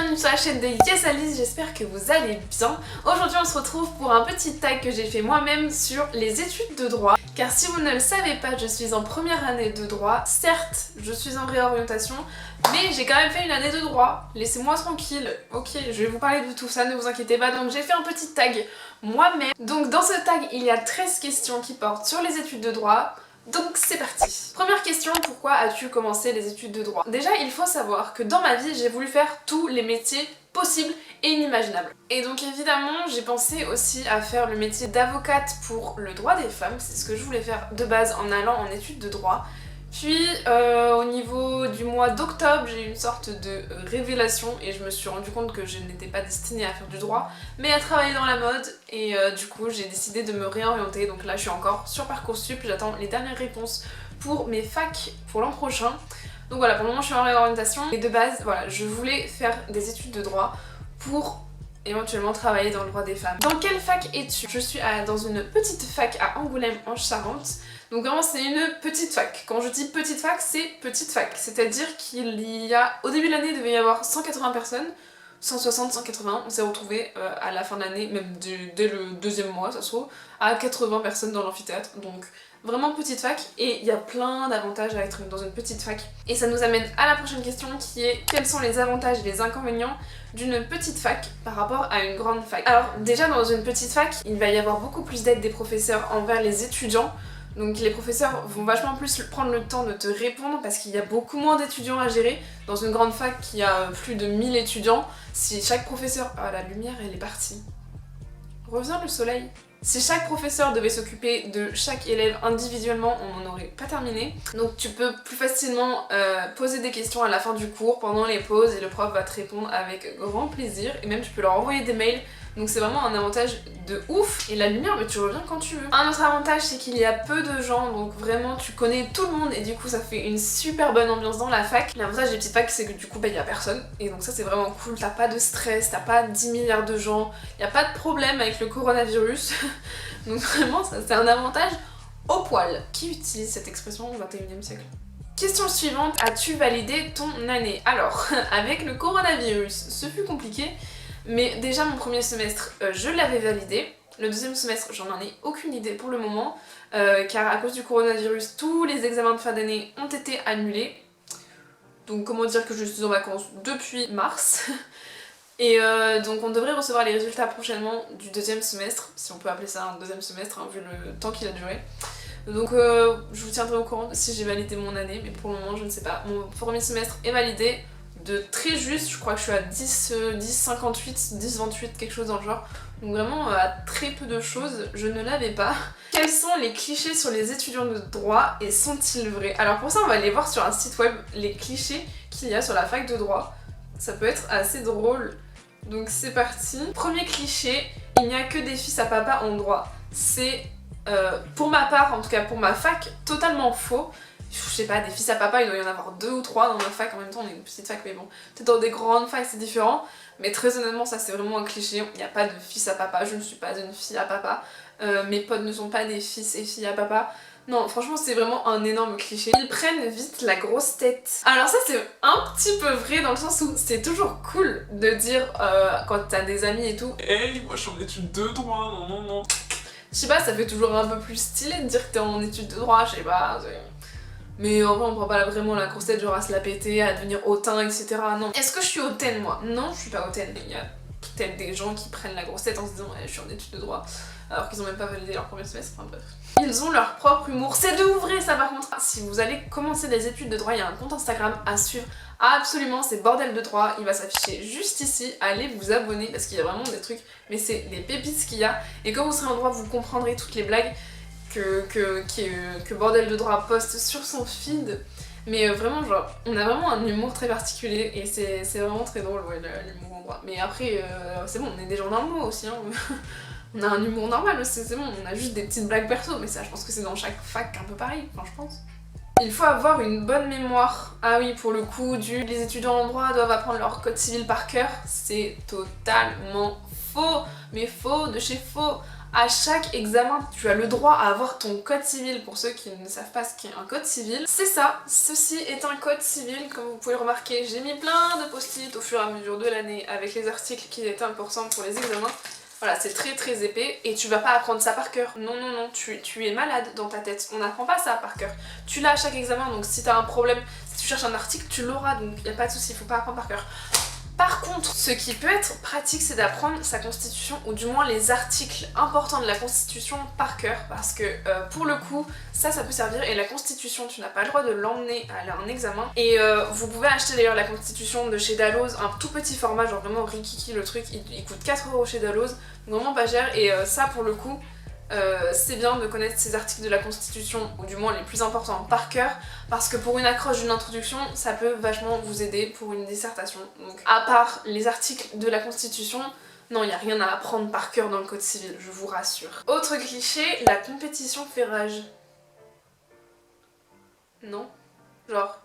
bienvenue sur la chaîne de Yes Alice, j'espère que vous allez bien. Aujourd'hui on se retrouve pour un petit tag que j'ai fait moi-même sur les études de droit. Car si vous ne le savez pas, je suis en première année de droit. Certes, je suis en réorientation, mais j'ai quand même fait une année de droit. Laissez-moi tranquille. Ok, je vais vous parler de tout ça, ne vous inquiétez pas. Donc j'ai fait un petit tag moi-même. Donc dans ce tag, il y a 13 questions qui portent sur les études de droit. Donc c'est parti. Première question, pourquoi as-tu commencé les études de droit? Déjà, il faut savoir que dans ma vie, j'ai voulu faire tous les métiers possibles et inimaginables. Et donc évidemment, j'ai pensé aussi à faire le métier d'avocate pour le droit des femmes. C'est ce que je voulais faire de base en allant en études de droit. Puis au niveau du mois d'octobre, j'ai eu une sorte de révélation et je me suis rendu compte que je n'étais pas destinée à faire du droit, mais à travailler dans la mode, et du coup j'ai décidé de me réorienter. Donc là je suis encore sur Parcoursup, j'attends les dernières réponses pour mes facs pour l'an prochain. Donc voilà, pour le moment je suis en réorientation et de base voilà, je voulais faire des études de droit pour éventuellement travailler dans le droit des femmes. Dans quelle fac es-tu? Je suis dans une petite fac à Angoulême en Charente. Donc vraiment c'est une petite fac. Quand je dis petite fac, c'est petite fac. C'est-à-dire qu'il y a, au début de l'année, il devait y avoir 180 personnes, 160, 180. On s'est retrouvés à la fin de l'année, même dès le deuxième mois, ça se trouve, à 80 personnes dans l'amphithéâtre. Donc vraiment petite fac, et il y a plein d'avantages à être dans une petite fac. Et ça nous amène à la prochaine question qui est: quels sont les avantages et les inconvénients d'une petite fac par rapport à une grande fac? Alors déjà dans une petite fac, il va y avoir beaucoup plus d'aide des professeurs envers les étudiants. Donc les professeurs vont vachement plus prendre le temps de te répondre parce qu'il y a beaucoup moins d'étudiants à gérer. Dans une grande fac qui a plus de 1000 étudiants, si chaque professeur... Ah, la lumière elle est partie. Reviens le soleil. Si chaque professeur devait s'occuper de chaque élève individuellement, on n'en aurait pas terminé. Donc tu peux plus facilement poser des questions à la fin du cours, pendant les pauses, et le prof va te répondre avec grand plaisir. Et même tu peux leur envoyer des mails. Donc c'est vraiment un avantage de ouf. Et la lumière, mais tu reviens quand tu veux. Un autre avantage, c'est qu'il y a peu de gens, donc vraiment tu connais tout le monde et du coup ça fait une super bonne ambiance dans la fac. L'avantage des petites facs, c'est que du coup il y a personne, et donc ça c'est vraiment cool. T'as pas de stress, t'as pas 10 milliards de gens, y a pas de problème avec le coronavirus. Donc vraiment ça c'est un avantage au poil. Qui utilise cette expression au 21e siècle? Question suivante, as-tu validé ton année? Alors, avec le coronavirus, ce fut compliqué. Mais déjà mon premier semestre, je l'avais validé. Le deuxième semestre, j'en ai aucune idée pour le moment, car à cause du coronavirus, tous les examens de fin d'année ont été annulés. Donc comment dire que je suis en vacances depuis mars. Et donc on devrait recevoir les résultats prochainement du deuxième semestre, si on peut appeler ça un deuxième semestre, hein, vu le temps qu'il a duré. Donc je vous tiendrai au courant si j'ai validé mon année, mais pour le moment je ne sais pas. Mon premier semestre est validé de très juste, je crois que je suis à 10,58, 10,28, quelque chose dans le genre. Donc vraiment à très peu de choses, je ne l'avais pas. Quels sont les clichés sur les étudiants de droit et sont-ils vrais? Alors pour ça on va aller voir sur un site web les clichés qu'il y a sur la fac de droit. Ça peut être assez drôle. Donc c'est parti. Premier cliché, il n'y a que des fils à papa en droit. C'est pour ma part, en tout cas pour ma fac, totalement faux. Je sais pas, des fils à papa, il doit y en avoir 2 ou 3 dans ma fac. En même temps on est une petite fac, mais bon, peut-être dans des grandes facs c'est différent. Mais très honnêtement ça c'est vraiment un cliché. Il n'y a pas de fils à papa, je ne suis pas une fille à papa. Mes potes ne sont pas des fils et filles à papa. Non, franchement c'est vraiment un énorme cliché. Ils prennent vite la grosse tête. Alors ça c'est un petit peu vrai dans le sens où c'est toujours cool de dire quand t'as des amis et tout: hey, moi je suis en études de droit, non non non. Je sais pas, ça fait toujours un peu plus stylé de dire que t'es en études de droit, je sais pas. Mais en vrai on prend pas vraiment la grosse tête genre à se la péter, à devenir hautain, etc. Non. Est-ce que je suis hautaine moi? Non, je suis pas hautaine. Il y a peut-être des gens qui prennent la grosse tête en se disant je suis en études de droit, alors qu'ils ont même pas validé leur premier semestre, enfin bref. Ils ont leur propre humour, c'est de ouf vrai ça par contre. Si vous allez commencer des études de droit, il y a un compte Instagram à suivre absolument, c'est Bordel de droit, il va s'afficher juste ici, allez vous abonner parce qu'il y a vraiment des trucs, mais c'est les pépites qu'il y a. Et quand vous serez en droit, vous comprendrez toutes les blagues que Bordel de droit poste sur son feed. Mais vraiment genre, on a vraiment un humour très particulier et c'est vraiment très drôle, ouais, l'humour en droit. Mais après, c'est bon, on est des gens normaux aussi, hein. On a un humour normal aussi, c'est bon, on a juste des petites blagues perso, mais ça je pense que c'est dans chaque fac un peu pareil, enfin je pense. Il faut avoir une bonne mémoire. Ah oui, pour le coup, les étudiants en droit doivent apprendre leur code civil par cœur, c'est totalement faux, mais faux de chez faux. À chaque examen, tu as le droit à avoir ton code civil. Pour ceux qui ne savent pas ce qu'est un code civil, c'est ça. Ceci est un code civil, comme vous pouvez le remarquer. J'ai mis plein de post-it au fur et à mesure de l'année avec les articles qui étaient importants pour les examens. Voilà, c'est très épais et tu vas pas apprendre ça par cœur. Non, tu es malade dans ta tête. On n'apprend pas ça par cœur. Tu l'as à chaque examen, donc si t'as un problème, si tu cherches un article, tu l'auras, donc y a pas de souci, faut pas apprendre par cœur. Par contre, ce qui peut être pratique, c'est d'apprendre sa constitution, ou du moins les articles importants de la constitution par cœur, parce que pour le coup, ça peut servir, et la constitution, tu n'as pas le droit de l'emmener à un examen. Et vous pouvez acheter d'ailleurs la constitution de chez Dalloz, un tout petit format, genre vraiment rikiki le truc, il coûte 4 € chez Dalloz, vraiment pas cher, et ça pour le coup, c'est bien de connaître ces articles de la Constitution, ou du moins les plus importants par cœur, parce que pour une accroche d'une introduction, ça peut vachement vous aider pour une dissertation. Donc à part les articles de la Constitution, non, il n'y a rien à apprendre par cœur dans le code civil, je vous rassure. Autre cliché, la compétition fait rage. Non. Genre,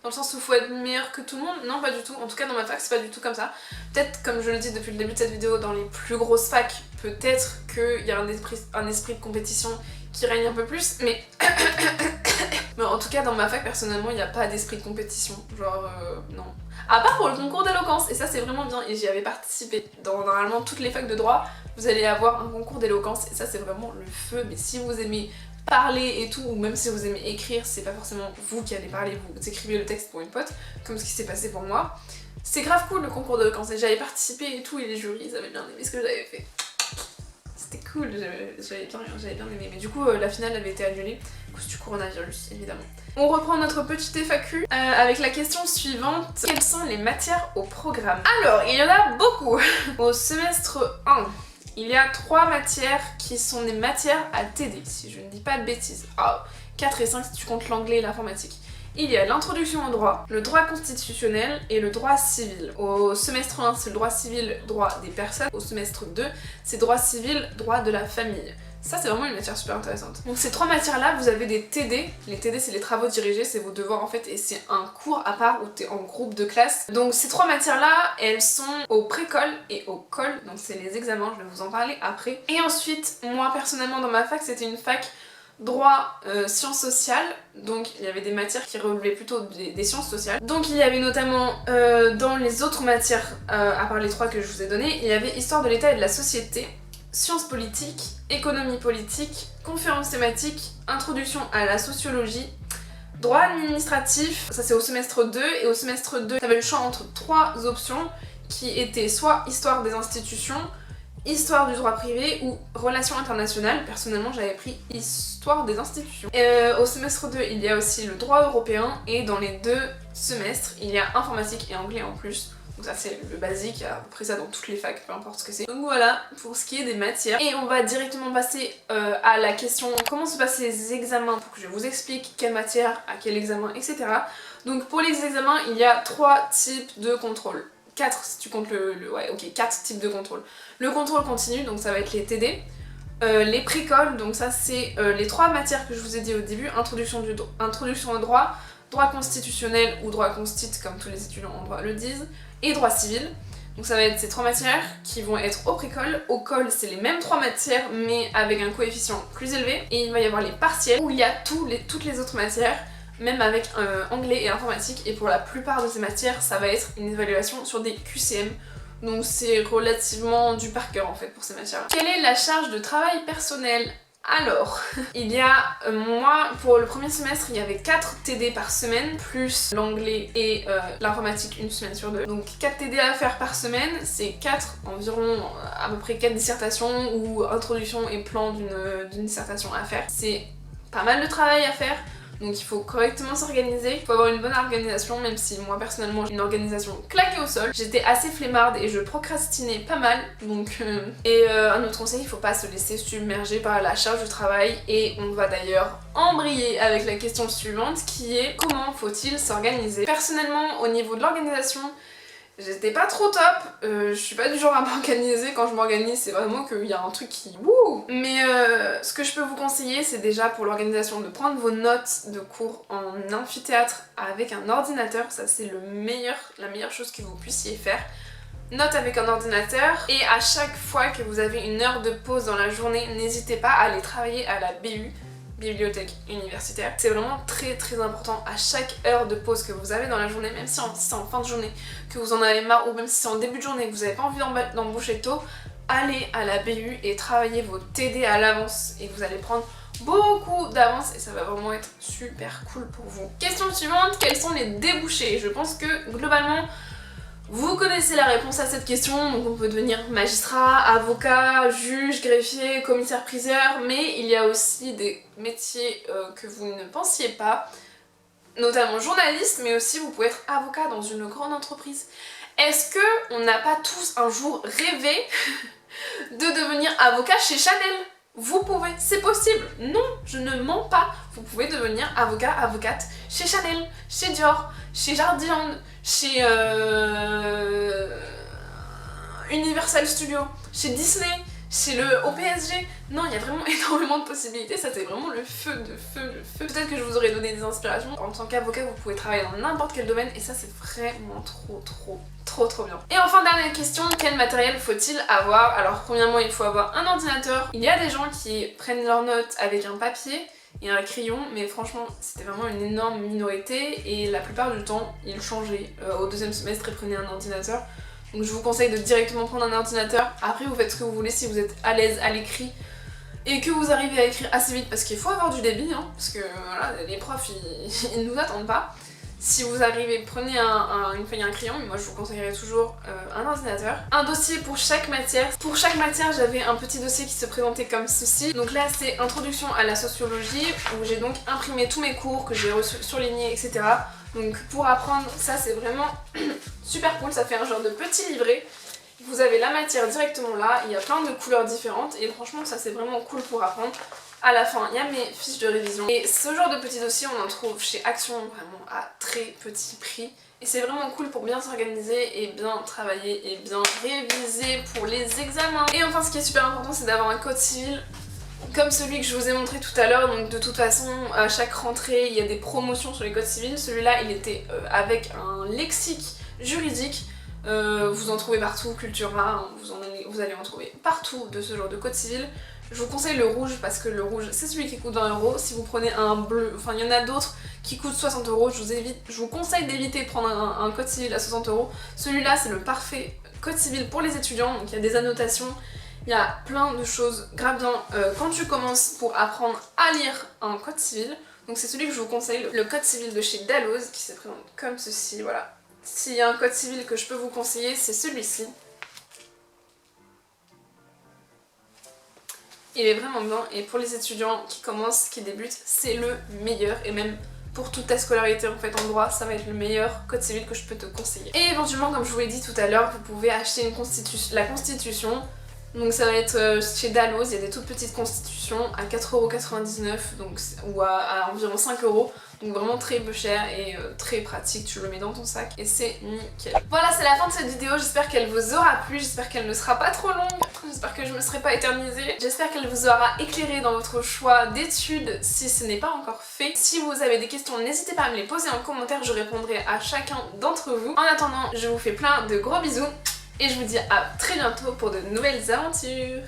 dans le sens où il faut être meilleur que tout le monde? Non, pas du tout. En tout cas, dans ma fac, c'est pas du tout comme ça. Peut-être, comme je le dis depuis le début de cette vidéo, dans les plus grosses facs, peut-être qu'il y a un esprit de compétition qui règne un peu plus, mais... mais en tout cas, dans ma fac, personnellement, il n'y a pas d'esprit de compétition. Genre, non. À part pour le concours d'éloquence, et ça c'est vraiment bien, et j'y avais participé. Dans normalement toutes les facs de droit, vous allez avoir un concours d'éloquence, et ça c'est vraiment le feu. Mais si vous aimez parler et tout, ou même si vous aimez écrire, c'est pas forcément vous qui allez parler, vous écrivez le texte pour une pote, comme ce qui s'est passé pour moi. C'est grave cool le concours d'éloquence, et j'avais participé et tout, et les jurys ils avaient bien aimé ce que j'avais fait. C'était cool, j'avais bien aimé. Mais du coup, la finale avait été annulée à cause du coronavirus, évidemment. On reprend notre petite FAQ avec la question suivante. Quelles sont les matières au programme? Alors, il y en a beaucoup. Au semestre 1, il y a 3 matières qui sont des matières à TD, si je ne dis pas de bêtises. Ah, 4 et 5 si tu comptes l'anglais et l'informatique. Il y a l'introduction au droit, le droit constitutionnel et le droit civil. Au semestre 1, c'est le droit civil, droit des personnes. Au semestre 2, c'est droit civil, droit de la famille. Ça, c'est vraiment une matière super intéressante. Donc ces 3 matières-là, vous avez des TD. Les TD, c'est les travaux dirigés, c'est vos devoirs en fait, et c'est un cours à part où t'es en groupe de classe. Donc ces 3 matières-là, elles sont au pré-col et au col, donc c'est les examens, je vais vous en parler après. Et ensuite, moi personnellement dans ma fac, c'était une fac droit, sciences sociales, donc il y avait des matières qui relevaient plutôt des sciences sociales. Donc il y avait notamment dans les autres matières, à part les 3 que je vous ai données, il y avait histoire de l'État et de la société, sciences politiques, économie politique, conférences thématiques, introduction à la sociologie, droit administratif, ça c'est au semestre 2, et au semestre 2, t'avais le choix entre 3 options qui étaient soit histoire des institutions, histoire du droit privé ou relations internationales. Personnellement j'avais pris histoire des institutions. Au semestre 2 il y a aussi le droit européen, et dans les 2 semestres il y a informatique et anglais en plus. Donc ça c'est le basique, il y a à peu près ça dans toutes les facs, peu importe ce que c'est. Donc voilà pour ce qui est des matières. Et on va directement passer à la question comment se passent les examens, pour que je vous explique quelle matière, à quel examen, etc. Donc pour les examens il y a 3 types de contrôle. 4 si tu comptes ouais ok, 4 types de contrôle. Le contrôle continu, donc ça va être les TD. Les précoles, donc ça c'est les 3 matières que je vous ai dit au début, introduction au droit, droit constitutionnel ou droit constit comme tous les étudiants en droit le disent, et droit civil. Donc ça va être ces 3 matières qui vont être au précole. Au col c'est les mêmes 3 matières mais avec un coefficient plus élevé, et il va y avoir les partiels où il y a toutes les autres matières, même avec anglais et informatique, et pour la plupart de ces matières ça va être une évaluation sur des QCM. Donc c'est relativement du par cœur en fait pour ces matières-là. Quelle est la charge de travail personnel? Alors, il y a, moi, pour le premier semestre, il y avait 4 TD par semaine, plus l'anglais et l'informatique une semaine sur 2. Donc 4 TD à faire par semaine, c'est 4, environ à peu près 4 dissertations ou introduction et plan d'une dissertation à faire. C'est pas mal de travail à faire. Donc il faut correctement s'organiser, il faut avoir une bonne organisation, même si moi personnellement j'ai une organisation claquée au sol. J'étais assez flemmarde et je procrastinais pas mal, donc un autre conseil, il faut pas se laisser submerger par la charge de travail, et on va d'ailleurs embrayer avec la question suivante qui est comment faut-il s'organiser? Personnellement au niveau de l'organisation, j'étais pas trop top, je suis pas du genre à m'organiser. Quand je m'organise c'est vraiment qu'il y a un truc qui wouh. Mais ce que je peux vous conseiller c'est déjà pour l'organisation de prendre vos notes de cours en amphithéâtre avec un ordinateur. Ça c'est la meilleure chose que vous puissiez faire. note avec un ordinateur et à chaque fois que vous avez une heure de pause dans la journée, n'hésitez pas à aller travailler à la BU, bibliothèque universitaire. C'est vraiment très très important à chaque heure de pause que vous avez dans la journée, même si c'est en fin de journée, que vous en avez marre ou même si c'est en début de journée, que vous n'avez pas envie d'embaucher tôt, allez à la BU et travaillez vos TD à l'avance et vous allez prendre beaucoup d'avance et ça va vraiment être super cool pour vous. Question suivante, quels sont les débouchés? Je pense que globalement vous connaissez la réponse à cette question, donc on peut devenir magistrat, avocat, juge, greffier, commissaire-priseur, mais il y a aussi des métiers que vous ne pensiez pas, notamment journaliste, mais aussi vous pouvez être avocat dans une grande entreprise. Est-ce que on n'a pas tous un jour rêvé de devenir avocat chez Chanel? Vous pouvez, c'est possible. Non, je ne mens pas. Vous pouvez devenir avocat, avocate chez Chanel, chez Dior, chez Jardiland, chez Universal Studios, chez Disney, chez au PSG. Non, il y a vraiment énormément de possibilités. Ça, c'est vraiment le feu de feu, le feu. Peut-être que je vous aurais donné des inspirations. En tant qu'avocat, vous pouvez travailler dans n'importe quel domaine et ça, c'est vraiment trop bien. Et enfin, dernière question, quel matériel faut-il avoir? Alors premièrement, il faut avoir un ordinateur. Il y a des gens qui prennent leurs notes avec un papier et un crayon, mais franchement c'était vraiment une énorme minorité et la plupart du temps ils changeaient au deuxième semestre et prenaient un ordinateur. Donc je vous conseille de directement prendre un ordinateur. Après vous faites ce que vous voulez si vous êtes à l'aise à l'écrit et que vous arrivez à écrire assez vite parce qu'il faut avoir du débit hein, parce que voilà, les profs ils nous attendent pas. Si vous arrivez, prenez une feuille et un crayon, mais moi je vous conseillerais toujours un ordinateur. Un dossier pour chaque matière. Pour chaque matière, j'avais un petit dossier qui se présentait comme ceci. Donc là, c'est Introduction à la sociologie, où j'ai donc imprimé tous mes cours que j'ai surlignés, etc. Donc pour apprendre, ça c'est vraiment super cool, ça fait un genre de petit livret. Vous avez la matière directement là, il y a plein de couleurs différentes, et franchement ça c'est vraiment cool pour apprendre. À la fin, il y a mes fiches de révision. Et ce genre de petit dossier, on en trouve chez Action vraiment à très petit prix. Et c'est vraiment cool pour bien s'organiser et bien travailler et bien réviser pour les examens. Et enfin, ce qui est super important, c'est d'avoir un code civil comme celui que je vous ai montré tout à l'heure. Donc de toute façon, à chaque rentrée, il y a des promotions sur les codes civils. Celui-là, il était avec un lexique juridique. Vous en trouvez partout, Cultura, hein, vous allez en trouver partout de ce genre de code civil. Je vous conseille le rouge parce que le rouge c'est celui qui coûte 20€. Si vous prenez un bleu, enfin il y en a d'autres qui coûtent 60€, je vous conseille d'éviter de prendre un code civil à 60€. Celui-là c'est le parfait code civil pour les étudiants, donc il y a des annotations, il y a plein de choses grave bien quand tu commences pour apprendre à lire un code civil. Donc c'est celui que je vous conseille, le code civil de chez Dalloz qui se présente comme ceci, voilà. S'il y a un code civil que je peux vous conseiller, c'est celui-ci. Il est vraiment bien et pour les étudiants qui commencent, qui débutent, c'est le meilleur et même pour toute ta scolarité en fait en droit, ça va être le meilleur code civil que je peux te conseiller. Et éventuellement, comme je vous l'ai dit tout à l'heure, vous pouvez acheter la constitution. Donc ça va être chez Dalloz, il y a des toutes petites constitutions à 4,99€ donc, ou à environ 5€. Donc vraiment très peu cher et très pratique, tu le mets dans ton sac et c'est nickel. Voilà, c'est la fin de cette vidéo, j'espère qu'elle vous aura plu, j'espère qu'elle ne sera pas trop longue, j'espère que je me serai pas éternisée, j'espère qu'elle vous aura éclairé dans votre choix d'études si ce n'est pas encore fait. Si vous avez des questions, n'hésitez pas à me les poser en commentaire, je répondrai à chacun d'entre vous. En attendant, je vous fais plein de gros bisous et je vous dis à très bientôt pour de nouvelles aventures.